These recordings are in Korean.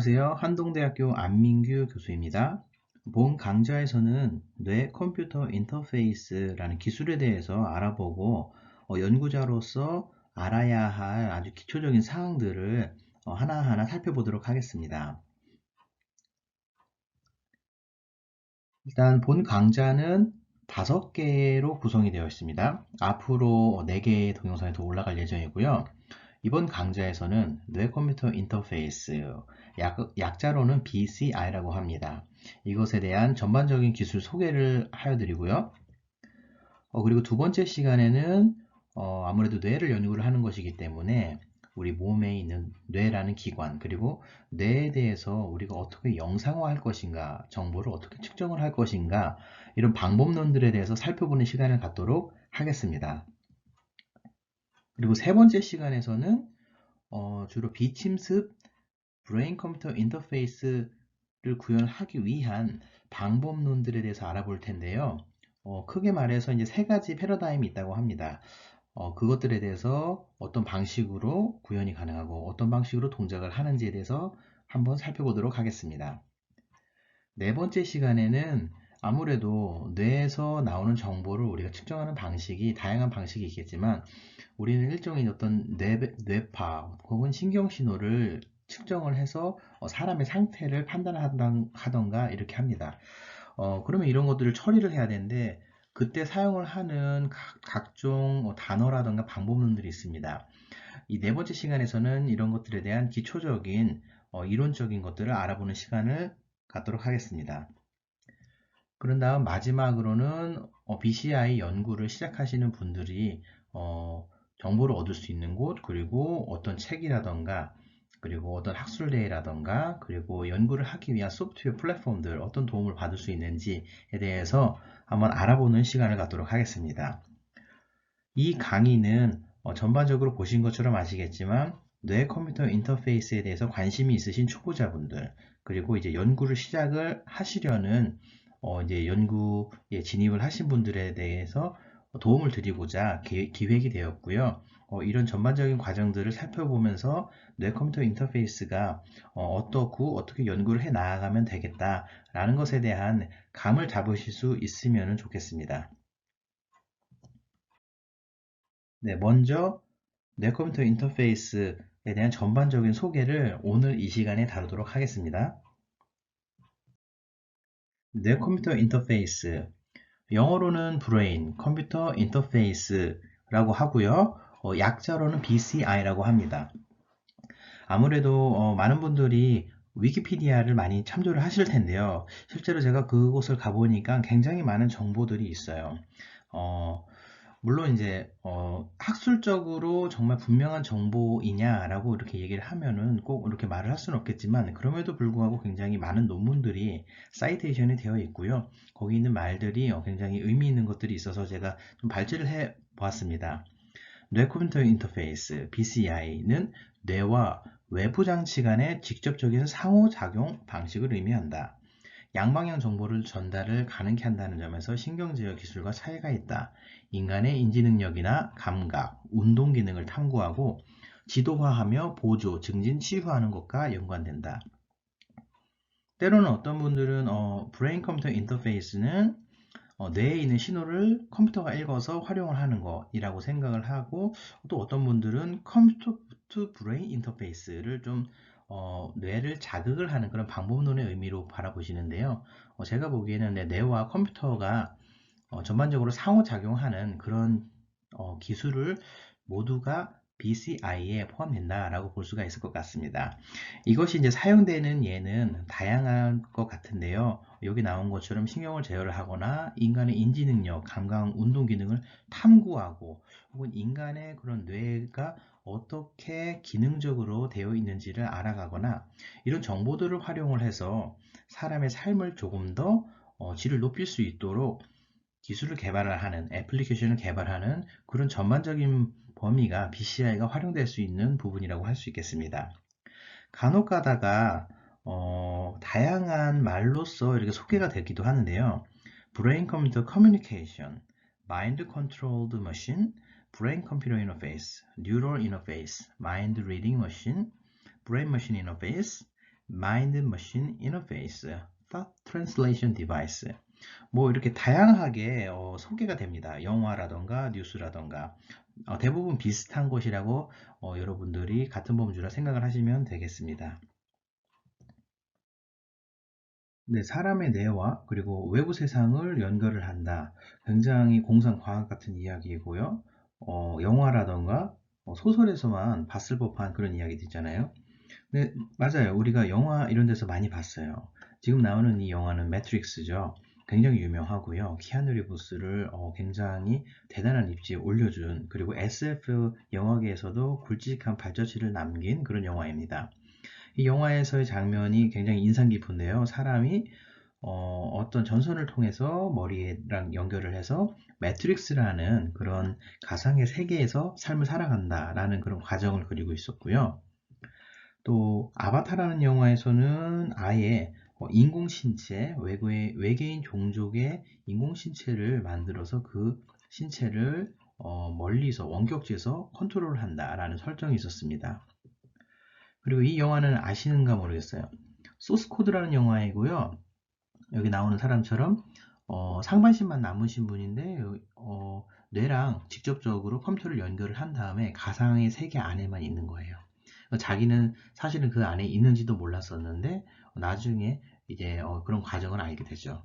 안녕하세요. 한동대학교 안민규 교수입니다. 본 강좌에서는 뇌 컴퓨터 인터페이스라는 기술에 대해서 알아보고 연구자로서 알아야 할 아주 기초적인 사항들을 하나하나 살펴보도록 하겠습니다. 일단 본 강좌는 5개로 구성이 되어 있습니다. 앞으로 4개의 동영상이 더 올라갈 예정이고요. 이번 강좌에서는 뇌 컴퓨터 인터페이스, 약자로는 BCI라고 합니다. 이것에 대한 전반적인 기술 소개를 하여 드리고요. 그리고 두 번째 시간에는 아무래도 뇌를 연구를 하는 것이기 때문에 우리 몸에 있는 뇌라는 기관, 그리고 뇌에 대해서 우리가 어떻게 영상화할 것인가, 정보를 어떻게 측정을 할 것인가, 이런 방법론들에 대해서 살펴보는 시간을 갖도록 하겠습니다. 그리고 세 번째 시간에서는 주로 비침습 브레인 컴퓨터 인터페이스를 구현하기 위한 방법론들에 대해서 알아볼 텐데요. 크게 말해서 이제 3가지 패러다임이 있다고 합니다. 그것들에 대해서 어떤 방식으로 구현이 가능하고 어떤 방식으로 동작을 하는지에 대해서 한번 살펴보도록 하겠습니다. 네 번째 시간에는 아무래도 뇌에서 나오는 정보를 우리가 측정하는 방식이 다양한 방식이 있겠지만 우리는 일종의 어떤 뇌파 혹은 신경신호를 측정을 해서 사람의 상태를 판단하던가 이렇게 합니다. 그러면 이런 것들을 처리를 해야 되는데 그때 사용을 하는 각종 단어라던가 방법론들이 있습니다. 이 네 번째 시간에서는 이런 것들에 대한 기초적인 이론적인 것들을 알아보는 시간을 갖도록 하겠습니다. 그런 다음 마지막으로는 BCI 연구를 시작하시는 분들이 정보를 얻을 수 있는 곳, 그리고 어떤 책이라던가 그리고 어떤 학술대회라던가 그리고 연구를 하기 위한 소프트웨어 플랫폼들 어떤 도움을 받을 수 있는지에 대해서 한번 알아보는 시간을 갖도록 하겠습니다. 이 강의는 전반적으로 보신 것처럼 아시겠지만 뇌 컴퓨터 인터페이스에 대해서 관심이 있으신 초보자분들 그리고 이제 연구를 시작을 하시려는 이제 연구에 진입을 하신 분들에 대해서 도움을 드리고자 기획이 되었고요. 이런 전반적인 과정들을 살펴보면서 뇌 컴퓨터 인터페이스가 어떻고 어떻게 연구를 해 나아가면 되겠다라는 것에 대한 감을 잡으실 수 있으면 좋겠습니다. 네, 먼저 뇌 컴퓨터 인터페이스에 대한 전반적인 소개를 오늘 이 시간에 다루도록 하겠습니다. 뇌 컴퓨터 인터페이스, 영어로는 브레인 컴퓨터 인터페이스라고 하고요. 약자로는 BCI라고 합니다. 아무래도 많은 분들이 위키피디아를 많이 참조를 하실 텐데요. 실제로 제가 그곳을 가보니까 굉장히 많은 정보들이 있어요. 물론 이제 학술적으로 정말 분명한 정보이냐라고 이렇게 얘기를 하면은 꼭 이렇게 말을 할 수는 없겠지만 그럼에도 불구하고 굉장히 많은 논문들이 사이테이션이 되어 있고요. 거기 있는 말들이 굉장히 의미 있는 것들이 있어서 제가 좀 발제를 해 보았습니다. 뇌 컴퓨터 인터페이스 BCI는 뇌와 외부 장치 간의 직접적인 상호작용 방식을 의미한다. 양방향 정보를 전달을 가능케 한다는 점에서 신경제어 기술과 차이가 있다. 인간의 인지 능력이나 감각, 운동 기능을 탐구하고 지도화하며 보조, 증진, 치유하는 것과 연관된다. 때로는 어떤 분들은 브레인 컴퓨터 인터페이스는 뇌에 있는 신호를 컴퓨터가 읽어서 활용을 하는 것이라고 생각을 하고 또 어떤 분들은 컴퓨터 투 브레인 인터페이스를 좀 뇌를 자극을 하는 그런 방법론의 의미로 바라보시는데요. 제가 보기에는 뇌와 컴퓨터가 전반적으로 상호작용하는 그런 기술을 모두가 BCI에 포함된다라고 볼 수가 있을 것 같습니다. 이것이 이제 사용되는 예는 다양한 것 같은데요. 여기 나온 것처럼 신경을 제어를 하거나 인간의 인지 능력, 감각, 운동 기능을 탐구하고 혹은 인간의 그런 뇌가 어떻게 기능적으로 되어 있는지를 알아가거나 이런 정보들을 활용을 해서 사람의 삶을 조금 더 질을 높일 수 있도록 기술을 개발을 하는, 애플리케이션을 개발하는 그런 전반적인 범위가 BCI가 활용될 수 있는 부분이라고 할 수 있겠습니다. 간혹 가다가 다양한 말로써 이렇게 소개가 되기도 하는데요. 브레인 컴퓨터 커뮤니케이션, 마인드 컨트롤드 머신, 브레인 컴퓨터 인터페이스, 뉴럴 인터페이스, 마인드 리딩 머신, 브레인 머신 인터페이스, Mind-Machine Interface, Thought Translation Device. 뭐 이렇게 다양하게 소개가 됩니다. 영화라던가 뉴스라던가 대부분 비슷한 것이라고 여러분들이 같은 범주라 생각을 하시면 되겠습니다. 네, 사람의 뇌와 그리고 외부 세상을 연결을 한다. 굉장히 공상과학 같은 이야기이고요. 영화라던가 소설에서만 봤을 법한 그런 이야기도 있잖아요. 네, 맞아요. 우리가 영화 이런 데서 많이 봤어요. 지금 나오는 이 영화는 매트릭스죠. 굉장히 유명하고요. 키아누 리브스를 굉장히 대단한 입지에 올려준, 그리고 SF 영화계에서도 굵직한 발자취를 남긴 그런 영화입니다. 이 영화에서의 장면이 굉장히 인상 깊은데요. 사람이 어떤 전선을 통해서 머리랑 연결을 해서 매트릭스라는 그런 가상의 세계에서 삶을 살아간다라는 그런 과정을 그리고 있었고요. 또 아바타라는 영화에서는 아예 인공신체, 외계인 종족의 인공신체를 만들어서 그 신체를 멀리서 원격지에서 컨트롤한다라는 설정이 있었습니다. 그리고 이 영화는 아시는가 모르겠어요. 소스코드라는 영화이고요. 여기 나오는 사람처럼 상반신만 남으신 분인데 뇌랑 직접적으로 컴퓨터를 연결을 한 다음에 가상의 세계 안에만 있는 거예요. 자기는 사실은 그 안에 있는지도 몰랐었는데 나중에 이제 그런 과정을 알게 되죠.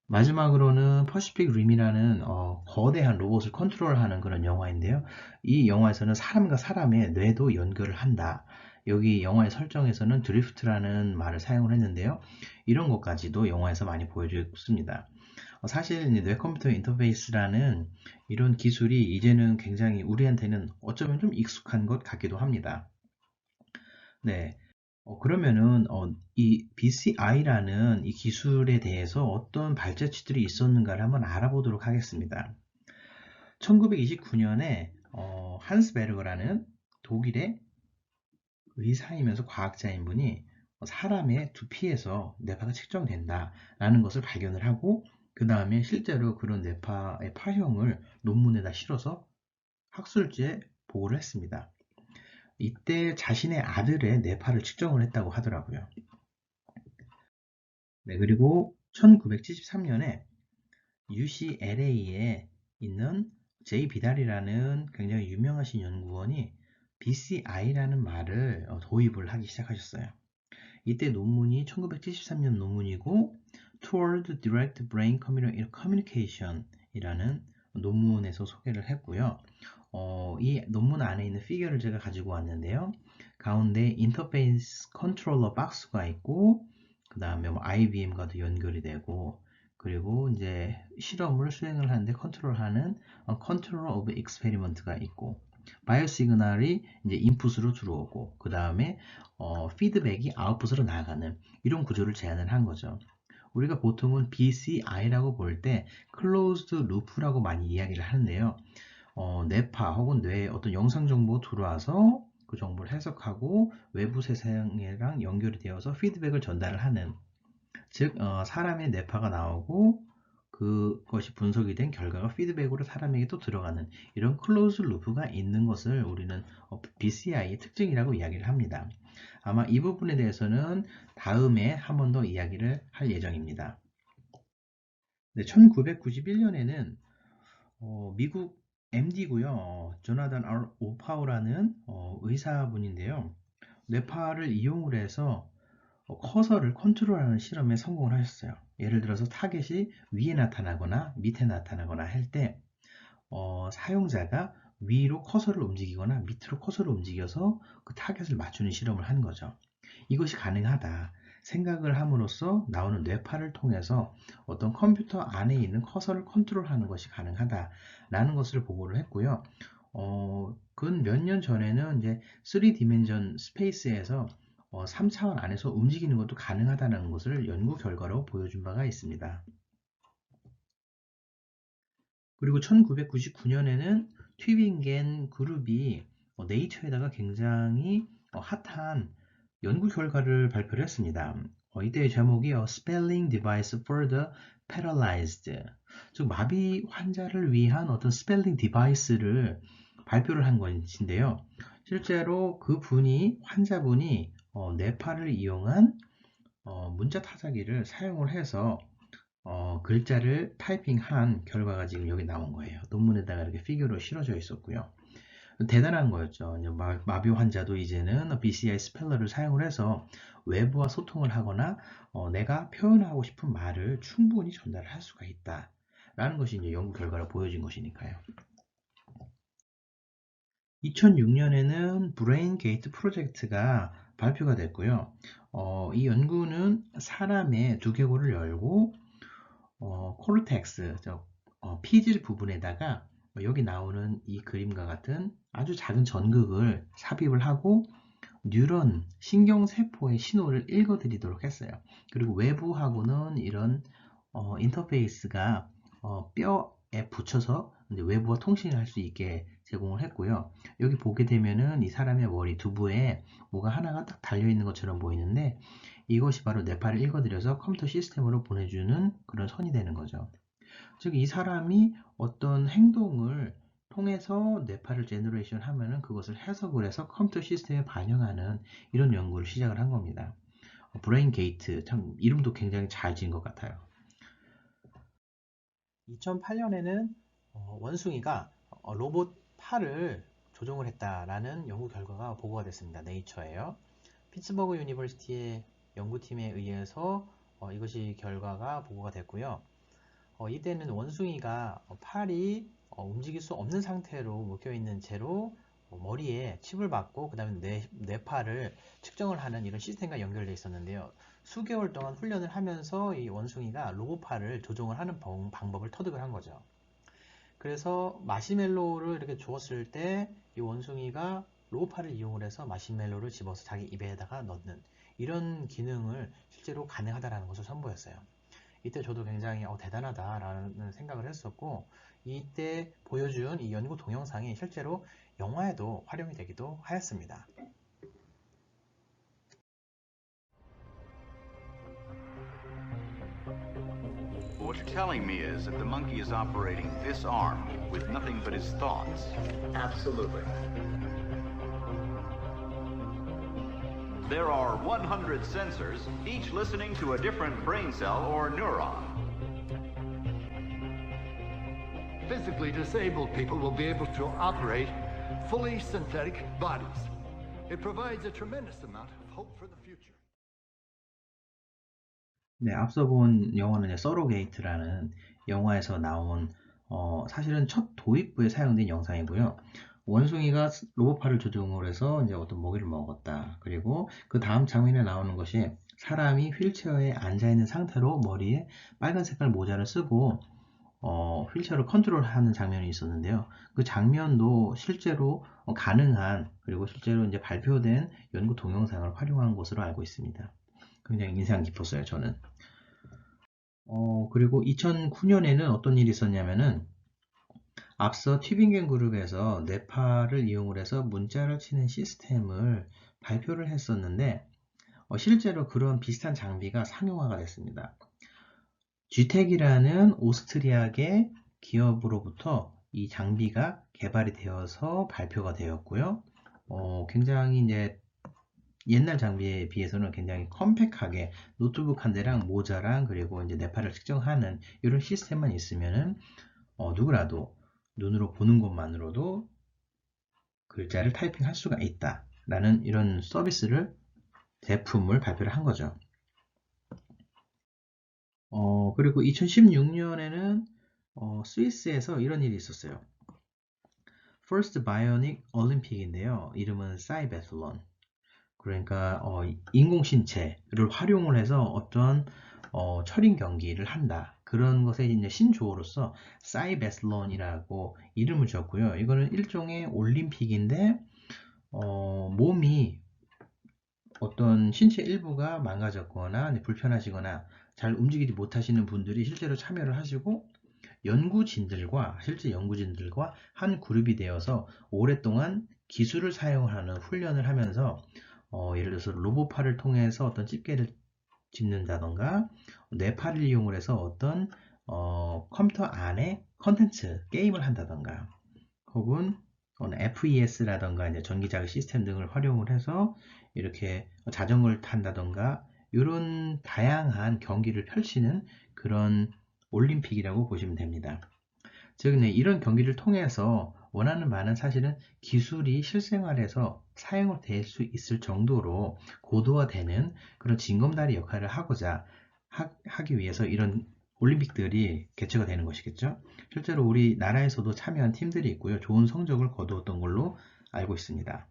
마지막으로는 퍼시픽 림이라는 거대한 로봇을 컨트롤하는 그런 영화인데요. 이 영화에서는 사람과 사람의 뇌도 연결을 한다. 여기 영화의 설정에서는 드리프트라는 말을 사용을 했는데요. 이런 것까지도 영화에서 많이 보여줬습니다. 사실 뇌 컴퓨터 인터페이스라는 이런 기술이 이제는 굉장히 우리한테는 어쩌면 좀 익숙한 것 같기도 합니다. 네. 그러면은 이 BCI라는 이 기술에 대해서 어떤 발자취들이 있었는가를 한번 알아보도록 하겠습니다. 1929년에 한스 베르거라는 독일의 의사이면서 과학자인 분이 사람의 두피에서 뇌파가 측정된다라는 것을 발견을 하고 그 다음에 실제로 그런 뇌파의 파형을 논문에다 실어서 학술지에 보고를 했습니다. 이때 자신의 아들의 뇌파를 측정을 했다고 하더라고요. 네, 그리고 1973년에 UCLA에 있는 제이 비달이라는 굉장히 유명하신 연구원이 BCI라는 말을 도입을 하기 시작하셨어요. 이때 논문이 1973년 논문이고 Toward Direct Brain Communication 이라는 논문에서 소개를 했고요. 이 논문 안에 있는 피겨를 제가 가지고 왔는데요. 가운데 인터페이스 컨트롤러 박스가 있고 그 다음에 IBM과도 연결이 되고 그리고 이제 실험을 수행을 하는데 컨트롤하는 컨트롤 오브 익스페리먼트가 있고 바이오 시그널이 이제 인풋으로 들어오고 그 다음에 피드백이 아웃풋으로 나가는 이런 구조를 제안을 한 거죠. 우리가 보통은 BCI라고 볼 때 클로즈드 루프라고 많이 이야기를 하는데요. 뇌파 혹은 뇌에 어떤 영상 정보가 들어와서 그 정보를 해석하고 외부 세상이랑 연결이 되어서 피드백을 전달을 하는 즉 사람의 뇌파가 나오고 그것이 분석이 된 결과가 피드백으로 사람에게 또 들어가는 이런 클로즈 루프가 있는 것을 우리는 BCI의 특징이라고 이야기를 합니다. 아마 이 부분에 대해서는 다음에 한 번 더 이야기를 할 예정입니다. 네, 1991년에는 미국 MD고요. 조나단 R. 오파우라는 의사분인데요. 뇌파를 이용을 해서 커서를 컨트롤하는 실험에 성공을 하셨어요. 예를 들어서 타겟이 위에 나타나거나 밑에 나타나거나 할 때 사용자가 위로 커서를 움직이거나 밑으로 커서를 움직여서 그 타겟을 맞추는 실험을 한 거죠. 이것이 가능하다. 생각을 함으로써 나오는 뇌파를 통해서 어떤 컴퓨터 안에 있는 커서를 컨트롤하는 것이 가능하다라는 것을 보고를 했고요. 근 몇 년 전에는 이제 3디멘전 스페이스에서 3차원 안에서 움직이는 것도 가능하다는 것을 연구 결과로 보여준 바가 있습니다. 그리고 1999년에는 튜빙겐 그룹이 네이처에다가 굉장히 핫한 연구 결과를 발표를 했습니다. 이때의 제목이 Spelling Device for the Paralyzed, 즉 마비 환자를 위한 어떤 스펠링 디바이스를 발표를 한 것인데요. 실제로 그 분이 환자분이 뇌파를 이용한 문자 타자기를 사용을 해서 글자를 타이핑한 결과가 지금 여기 나온 거예요. 논문에다가 이렇게 피규어로 실어져 있었고요. 대단한 거였죠. 이제 마비 환자도 이제는 BCI 스펠러를 사용을 해서 외부와 소통을 하거나 내가 표현하고 싶은 말을 충분히 전달을 할 수가 있다. 라는 것이 이제 연구 결과로 보여진 것이니까요. 2006년에는 브레인 게이트 프로젝트가 발표가 됐고요. 이 연구는 사람의 두개골을 열고 코르텍스, 피질 부분에다가 여기 나오는 이 그림과 같은 아주 작은 전극을 삽입을 하고 뉴런, 신경세포의 신호를 읽어드리도록 했어요. 그리고 외부하고는 이런 인터페이스가 뼈에 붙여서 이제 외부와 통신을 할 수 있게 제공을 했고요. 여기 보게 되면은 이 사람의 머리 두부에 뭐가 하나가 딱 달려있는 것처럼 보이는데 이것이 바로 뇌파를 읽어드려서 컴퓨터 시스템으로 보내주는 그런 선이 되는 거죠. 즉 이 사람이 어떤 행동을 통해서 뇌파를 제너레이션 하면은 그것을 해석을 해서 컴퓨터 시스템에 반영하는 이런 연구를 시작을 한 겁니다. 브레인 게이트, 참 이름도 굉장히 잘 지은 것 같아요. 2008년에는 원숭이가 로봇 팔을 조종을 했다라는 연구 결과가 보고가 됐습니다. 네이처예요. 피츠버그 유니버시티의 연구팀에 의해서 이것이 결과가 보고가 됐고요. 이때는 원숭이가 팔이 움직일 수 없는 상태로 묶여있는 채로 머리에 칩을 받고 그 다음에 뇌파를 측정을 하는 이런 시스템과 연결되어 있었는데요. 수개월 동안 훈련을 하면서 이 원숭이가 로봇팔을 조종을 하는 방법을 터득을 한 거죠. 그래서 마시멜로우를 이렇게 주었을 때 이 원숭이가 로봇팔을 이용을 해서 마시멜로우를 집어서 자기 입에다가 넣는 이런 기능을 실제로 가능하다는 것을 선보였어요. 이때 저도 굉장히 대단하다라는 생각을 했었고 이때 보여준 이 연구 동영상이 실제로 영화에도 활용이 되기도 하였습니다. What you're telling me is that the monkey is operating this arm with nothing but his thoughts. Absolutely. There are 100 sensors, each listening to a different brain cell or neuron. Physically disabled people will be able to operate fully synthetic bodies. It provides a tremendous amount of hope for the future. 네, 앞서 본 영화는 서로게이트라는 영화에서 나온 사실은 첫 도입부에 사용된 영상이고요. 원숭이가 로봇팔을 조종을 해서 이제 어떤 먹이를 먹었다. 그리고 그 다음 장면에 나오는 것이 사람이 휠체어에 앉아 있는 상태로 머리에 빨간 색깔 모자를 쓰고 휠체어를 컨트롤하는 장면이 있었는데요. 그 장면도 실제로 가능한 그리고 실제로 이제 발표된 연구 동영상을 활용한 것으로 알고 있습니다. 굉장히 인상 깊었어요, 저는. 그리고 2009년에는 어떤 일이 있었냐면은 앞서 튜빙겐 그룹에서 뇌파를 이용을 해서 문자를 치는 시스템을 발표를 했었는데 실제로 그런 비슷한 장비가 상용화가 됐습니다. GTEC이라는 오스트리아계 기업으로부터 이 장비가 개발이 되어서 발표가 되었고요. 굉장히 이제 옛날 장비에 비해서는 굉장히 컴팩하게 노트북 한 대랑 모자랑 그리고 이제 뇌파를 측정하는 이런 시스템만 있으면은 누구라도 눈으로 보는 것만으로도 글자를 타이핑할 수가 있다 라는 이런 서비스를 제품을 발표를 한 거죠. 그리고 2016년에는 스위스에서 이런 일이 있었어요. First Bionic Olympic인데요. 이름은 사이베슬론. 그러니까 인공신체를 활용을 해서 어떤 철인 경기를 한다. 그런 것에 이제 신조어로서 사이베슬론이라고 이름을 지었고요. 이거는 일종의 올림픽인데 몸이 어떤 신체 일부가 망가졌거나 불편하시거나 잘 움직이지 못하시는 분들이 실제로 참여를 하시고 실제 연구진들과 한 그룹이 되어서 오랫동안 기술을 사용하는 훈련을 하면서 예를 들어서 로봇팔을 통해서 어떤 집게를 집는다던가 뇌파를 이용을 해서 어떤 컴퓨터 안에 컨텐츠, 게임을 한다던가 혹은 FES라던가 이제 전기자극 시스템 등을 활용을 해서 이렇게 자전거를 탄다던가 이런 다양한 경기를 펼치는 그런 올림픽이라고 보시면 됩니다. 즉, 이런 경기를 통해서 원하는 바는 사실은 기술이 실생활에서 사용을 될 수 있을 정도로 고도화되는 그런 징검다리 역할을 하기 위해서 이런 올림픽들이 개최가 되는 것이겠죠. 실제로 우리나라에서도 참여한 팀들이 있고요. 좋은 성적을 거두었던 걸로 알고 있습니다.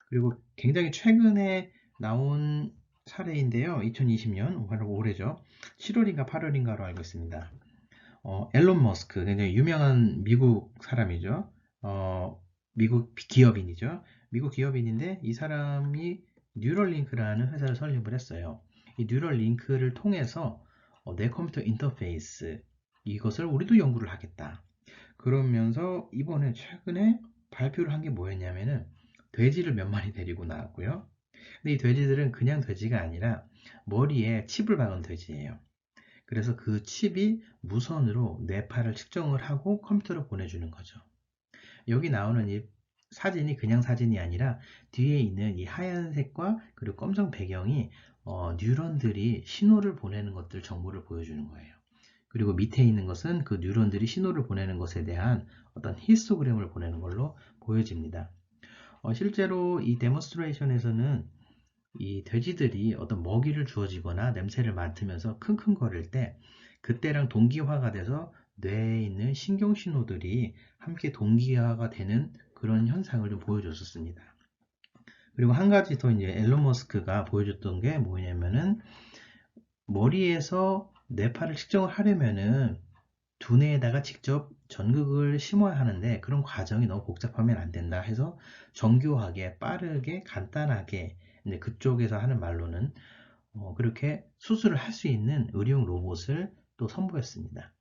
그리고 굉장히 최근에 나온 사례인데요. 2020년, 바로 올해죠. 7월인가 8월인가로 알고 있습니다. 앨런 머스크, 굉장히 유명한 미국 사람이죠. 미국 기업인이죠. 미국 기업인인데 이 사람이 뉴럴링크라는 회사를 설립을 했어요. 이 뉴럴링크를 통해서 내 컴퓨터 인터페이스, 이것을 우리도 연구를 하겠다. 그러면서 이번에 최근에 발표를 한 게 뭐였냐면은 돼지를 몇 마리 데리고 나왔고요. 근데 이 돼지들은 그냥 돼지가 아니라 머리에 칩을 박은 돼지예요. 그래서 그 칩이 무선으로 뇌파를 측정을 하고 컴퓨터로 보내주는 거죠. 여기 나오는 이 사진이 그냥 사진이 아니라 뒤에 있는 이 하얀색과 그리고 검정 배경이 뉴런들이 신호를 보내는 것들 정보를 보여주는 거예요. 그리고 밑에 있는 것은 그 뉴런들이 신호를 보내는 것에 대한 어떤 히스토그램을 보내는 걸로 보여집니다. 실제로 이 데몬스트레이션에서는 이 돼지들이 어떤 먹이를 주어지거나 냄새를 맡으면서 킁킁거릴 때 그때랑 동기화가 돼서 뇌에 있는 신경신호들이 함께 동기화가 되는 그런 현상을 좀 보여줬었습니다. 그리고 한 가지 더 이제 앨런 머스크가 보여줬던 게 뭐냐면은 머리에서 뇌파를 측정을 하려면은 두뇌에다가 직접 전극을 심어야 하는데 그런 과정이 너무 복잡하면 안 된다 해서 정교하게 빠르게 간단하게 그쪽에서 하는 말로는 그렇게 수술을 할 수 있는 의료용 로봇을 또 선보였습니다.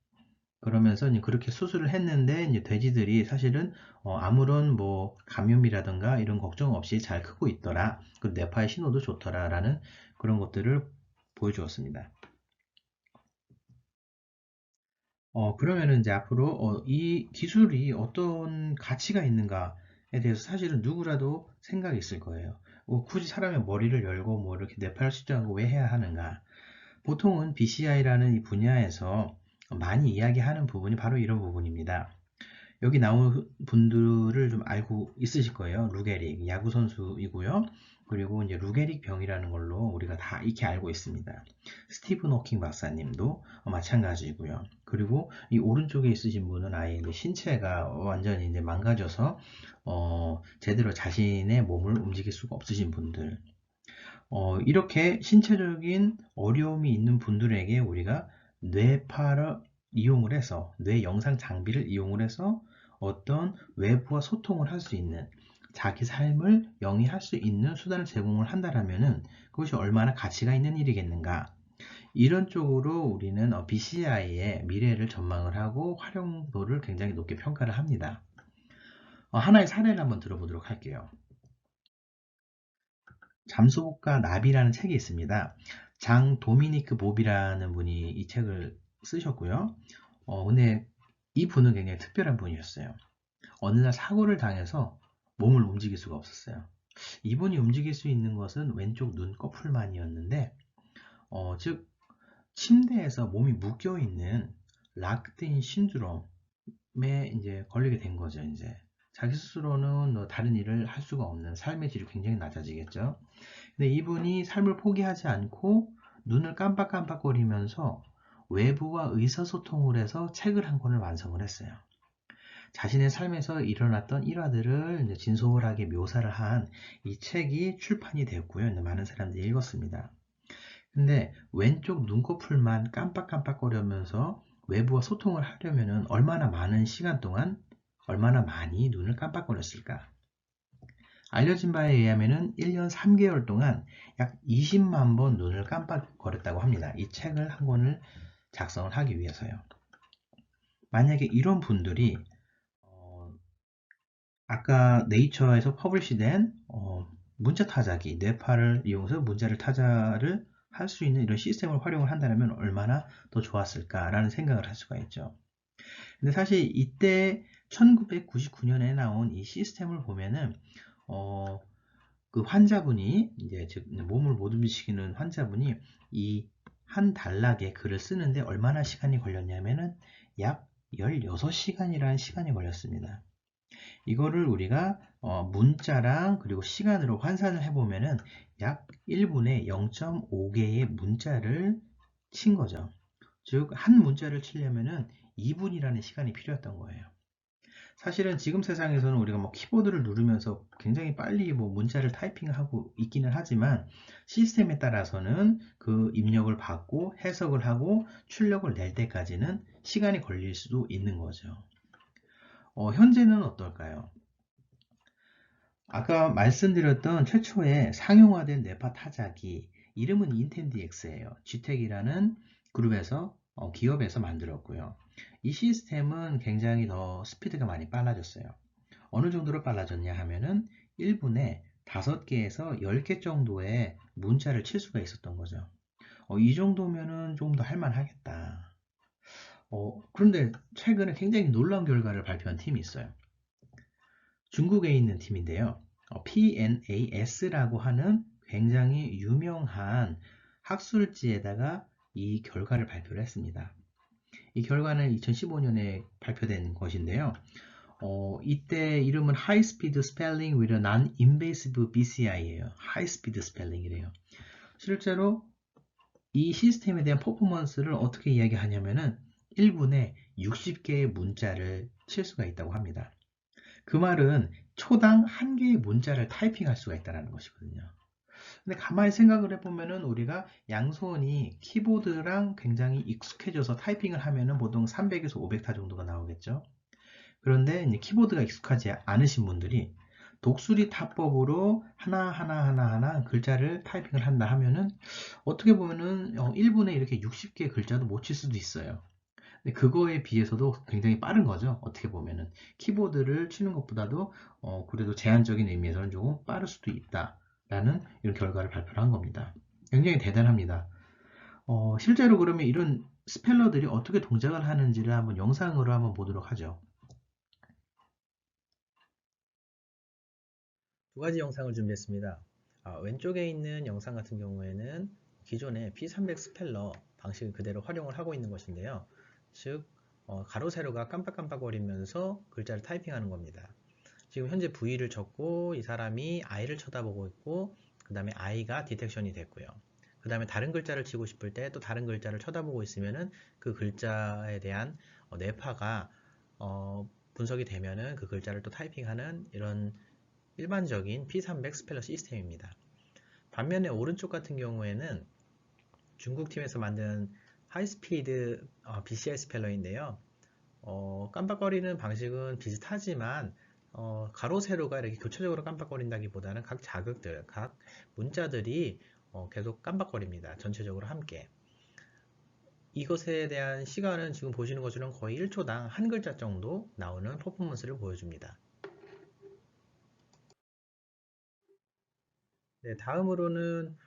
그러면서 이제 그렇게 수술을 했는데 이제 돼지들이 사실은 아무런 뭐 감염이라든가 이런 걱정 없이 잘 크고 있더라. 그 뇌파의 신호도 좋더라라는 그런 것들을 보여주었습니다. 그러면은 이제 앞으로 이 기술이 어떤 가치가 있는가에 대해서 사실은 누구라도 생각이 있을 거예요. 굳이 사람의 머리를 열고 뭐 이렇게 뇌파를 측정하고 왜 해야 하는가? 보통은 BCI라는 이 분야에서 많이 이야기하는 부분이 바로 이런 부분입니다. 여기 나온 분들을 좀 알고 있으실 거예요. 루게릭, 야구 선수이고요. 그리고 이제 루게릭 병이라는 걸로 우리가 다 익히 알고 있습니다. 스티븐 호킹 박사님도 마찬가지고요. 그리고 이 오른쪽에 있으신 분은 아예 이제 신체가 완전히 이제 망가져서 제대로 자신의 몸을 움직일 수가 없으신 분들. 이렇게 신체적인 어려움이 있는 분들에게 우리가 뇌파를 이용을 해서 뇌 영상 장비를 이용을 해서 어떤 외부와 소통을 할 수 있는 자기 삶을 영위할 수 있는 수단을 제공을 한다라면은 그것이 얼마나 가치가 있는 일이겠는가. 이런 쪽으로 우리는 BCI의 미래를 전망을 하고 활용도를 굉장히 높게 평가를 합니다. 하나의 사례를 한번 들어보도록 할게요. 잠수복과 나비라는 책이 있습니다. 장 도미니크 봅이라는 분이 이 책을 쓰셨고요. 근데 이 분은 굉장히 특별한 분이었어요. 어느 날 사고를 당해서 몸을 움직일 수가 없었어요. 이분이 움직일 수 있는 것은 왼쪽 눈꺼풀만이었는데, 즉 침대에서 몸이 묶여 있는 락드인 신드롬에 이제 걸리게 된 거죠. 이제 자기 스스로는 다른 일을 할 수가 없는 삶의 질이 굉장히 낮아지겠죠. 근데 이분이 삶을 포기하지 않고 눈을 깜빡깜빡거리면서 외부와 의사소통을 해서 책을 한 권을 완성을 했어요. 자신의 삶에서 일어났던 일화들을 이제 진솔하게 묘사를 한 이 책이 출판이 되었고요. 많은 사람들이 읽었습니다. 근데 왼쪽 눈꺼풀만 깜빡깜빡거리면서 외부와 소통을 하려면 얼마나 많은 시간 동안 얼마나 많이 눈을 깜빡거렸을까? 알려진 바에 의하면 1년 3개월 동안 약 20만 번 눈을 깜빡거렸다고 합니다. 이 책을 한 권을 작성을 하기 위해서요. 만약에 이런 분들이 아까 네이처에서 퍼블리시된 문자 타자기, 뇌파를 이용해서 문자를 타자를 할 수 있는 이런 시스템을 활용을 한다면 얼마나 더 좋았을까라는 생각을 할 수가 있죠. 근데 사실 이때 1999년에 나온 이 시스템을 보면은 그 환자분이 이제 즉 몸을 못 움직이는 환자분이 이 한 단락의 글을 쓰는데 얼마나 시간이 걸렸냐면은 약 16시간이라는 시간이 걸렸습니다. 이거를 우리가 문자랑 그리고 시간으로 환산을 해보면은 약 1분에 0.5개의 문자를 친 거죠. 즉, 한 문자를 치려면은 2분이라는 시간이 필요했던 거예요. 사실은 지금 세상에서는 우리가 뭐 키보드를 누르면서 굉장히 빨리 뭐 문자를 타이핑하고 있기는 하지만 시스템에 따라서는 그 입력을 받고 해석을 하고 출력을 낼 때까지는 시간이 걸릴 수도 있는 거죠. 현재는 어떨까요? 아까 말씀드렸던 최초의 상용화된 뇌파 타자기 이름은 인텐디엑스예요. GTEC이라는 그룹에서 기업에서 만들었고요. 이 시스템은 굉장히 더 스피드가 많이 빨라졌어요. 어느 정도로 빨라졌냐 하면은 1분에 5개에서 10개 정도의 문자를 칠 수가 있었던 거죠. 이 정도면은 좀 더 할만하겠다. 그런데 최근에 굉장히 놀라운 결과를 발표한 팀이 있어요. 중국에 있는 팀인데요. PNAS라고 하는 굉장히 유명한 학술지에다가 이 결과를 발표를 했습니다. 이 결과는 2015년에 발표된 것인데요. 이때 이름은 High Speed Spelling with a Non-Invasive BCI예요. High Speed Spelling이래요. 실제로 이 시스템에 대한 퍼포먼스를 어떻게 이야기하냐면은 1분에 60개의 문자를 칠 수가 있다고 합니다. 그 말은 초당 1개의 문자를 타이핑할 수가 있다는 것이거든요. 근데 가만히 생각을 해보면은 우리가 양손이 키보드랑 굉장히 익숙해져서 타이핑을 하면은 보통 300에서 500타 정도가 나오겠죠. 그런데 이제 키보드가 익숙하지 않으신 분들이 독수리 타법으로 하나 글자를 타이핑을 한다 하면은 어떻게 보면은 1분에 이렇게 60개의 글자도 못 칠 수도 있어요. 근데 그거에 비해서도 굉장히 빠른 거죠. 어떻게 보면은 키보드를 치는 것보다도 그래도 제한적인 의미에서는 조금 빠를 수도 있다라는 이런 결과를 발표를 한 겁니다. 굉장히 대단합니다. 실제로 그러면 이런 스펠러들이 어떻게 동작을 하는지를 한번 영상으로 한번 보도록 하죠. 두 가지 영상을 준비했습니다. 왼쪽에 있는 영상 같은 경우에는 기존의 P300 스펠러 방식을 그대로 활용을 하고 있는 것인데요. 즉 가로 세로가 깜빡깜빡거리면서 글자를 타이핑하는 겁니다. 지금 현재 V를 쳤고 이 사람이 I를 쳐다보고 있고 그 다음에 I가 디텍션이 됐고요. 그 다음에 다른 글자를 치고 싶을 때 또 다른 글자를 쳐다보고 있으면은 그 글자에 대한 뇌파가 분석이 되면은 그 글자를 또 타이핑하는 이런 일반적인 P300 스펠러 시스템입니다. 반면에 오른쪽 같은 경우에는 중국 팀에서 만든 하이스피드 BCI 스펠러인데요. 깜빡거리는 방식은 비슷하지만 가로 세로가 이렇게 교차적으로 깜빡거린다기보다는 각 자극들, 각 문자들이 계속 깜빡거립니다. 전체적으로 함께. 이것에 대한 시간은 지금 보시는 것처럼 거의 1초당 한 글자 정도 나오는 퍼포먼스를 보여줍니다. 네, 다음으로는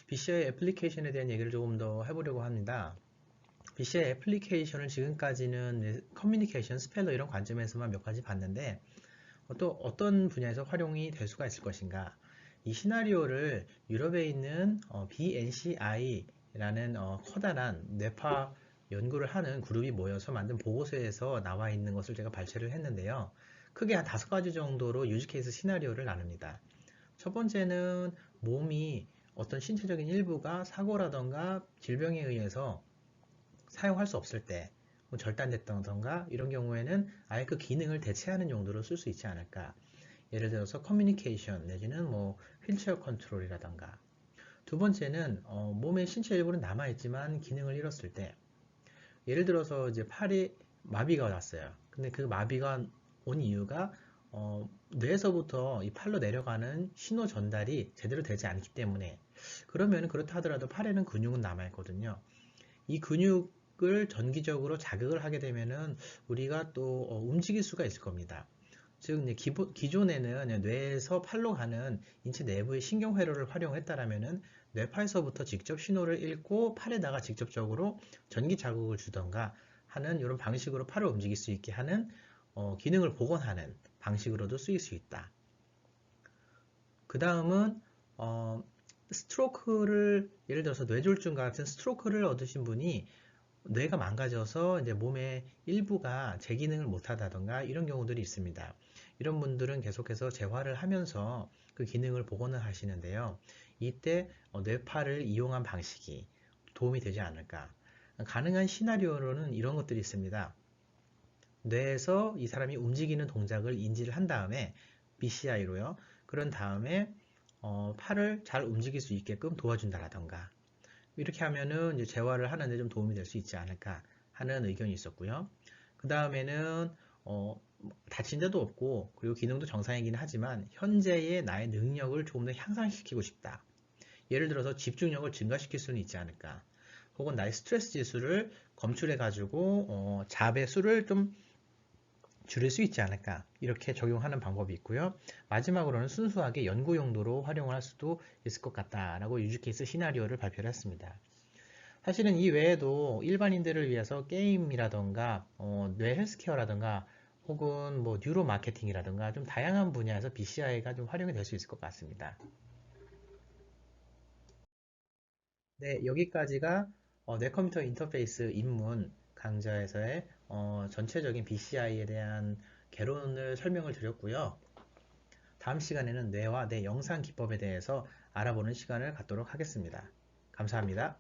BCI 애플리케이션에 대한 얘기를 조금 더 해보려고 합니다. BCI 애플리케이션을 지금까지는 커뮤니케이션, 스펠러 이런 관점에서만 몇 가지 봤는데 또 어떤 분야에서 활용이 될 수가 있을 것인가. 이 시나리오를 유럽에 있는 BNCI라는 커다란 뇌파 연구를 하는 그룹이 모여서 만든 보고서에서 나와 있는 것을 제가 발췌를 했는데요. 크게 한 5가지 정도로 유즈케이스 시나리오를 나눕니다. 첫 번째는 몸이 어떤 신체적인 일부가 사고라던가 질병에 의해서 사용할 수 없을 때 절단됐다던가 이런 경우에는 아예 그 기능을 대체하는 용도로 쓸 수 있지 않을까. 예를 들어서 커뮤니케이션 내지는 뭐 휠체어 컨트롤이라던가. 두 번째는 몸의 신체 일부는 남아있지만 기능을 잃었을 때 예를 들어서 이제 팔이 마비가 났어요. 근데 그 마비가 온 이유가 뇌에서부터 이 팔로 내려가는 신호 전달이 제대로 되지 않기 때문에 그러면 그렇다 하더라도 팔에는 근육은 남아있거든요. 이 근육을 전기적으로 자극을 하게 되면은 우리가 또 움직일 수가 있을 겁니다. 즉 기존에는 뇌에서 팔로 가는 인체 내부의 신경회로를 활용했다라면은 뇌파에서부터 직접 신호를 읽고 팔에다가 직접적으로 전기 자극을 주던가 하는 이런 방식으로 팔을 움직일 수 있게 하는 기능을 복원하는 방식으로도 쓰일 수 있다. 그 다음은 스트로크를, 예를 들어서 뇌졸중 같은 스트로크를 얻으신 분이 뇌가 망가져서 이제 몸의 일부가 제 기능을 못하다던가 이런 경우들이 있습니다. 이런 분들은 계속해서 재활을 하면서 그 기능을 복원을 하시는데요. 이때 뇌파를 이용한 방식이 도움이 되지 않을까. 가능한 시나리오로는 이런 것들이 있습니다. 뇌에서 이 사람이 움직이는 동작을 인지를 한 다음에 BCI로요. 그런 다음에 팔을 잘 움직일 수 있게끔 도와준다라던가 이렇게 하면은 이제 재활을 하는데 좀 도움이 될 수 있지 않을까 하는 의견이 있었고요. 그 다음에는 다친 데도 없고 그리고 기능도 정상이긴 하지만 현재의 나의 능력을 조금 더 향상시키고 싶다. 예를 들어서 집중력을 증가시킬 수는 있지 않을까. 혹은 나의 스트레스 지수를 검출해 가지고 잡의 수를 좀 줄일 수 있지 않을까. 이렇게 적용하는 방법이 있고요. 마지막으로는 순수하게 연구 용도로 활용을 할 수도 있을 것 같다라고 유즈케이스 시나리오를 발표를 했습니다. 사실은 이 외에도 일반인들을 위해서 게임이라던가 뇌 헬스케어라던가 혹은 뭐 뉴로 마케팅이라던가 좀 다양한 분야에서 BCI가 좀 활용이 될 수 있을 것 같습니다. 네, 여기까지가 뇌컴퓨터 인터페이스 입문 강좌에서의 전체적인 BCI에 대한 개론을 설명을 드렸고요. 다음 시간에는 뇌와 뇌 영상 기법에 대해서 알아보는 시간을 갖도록 하겠습니다. 감사합니다.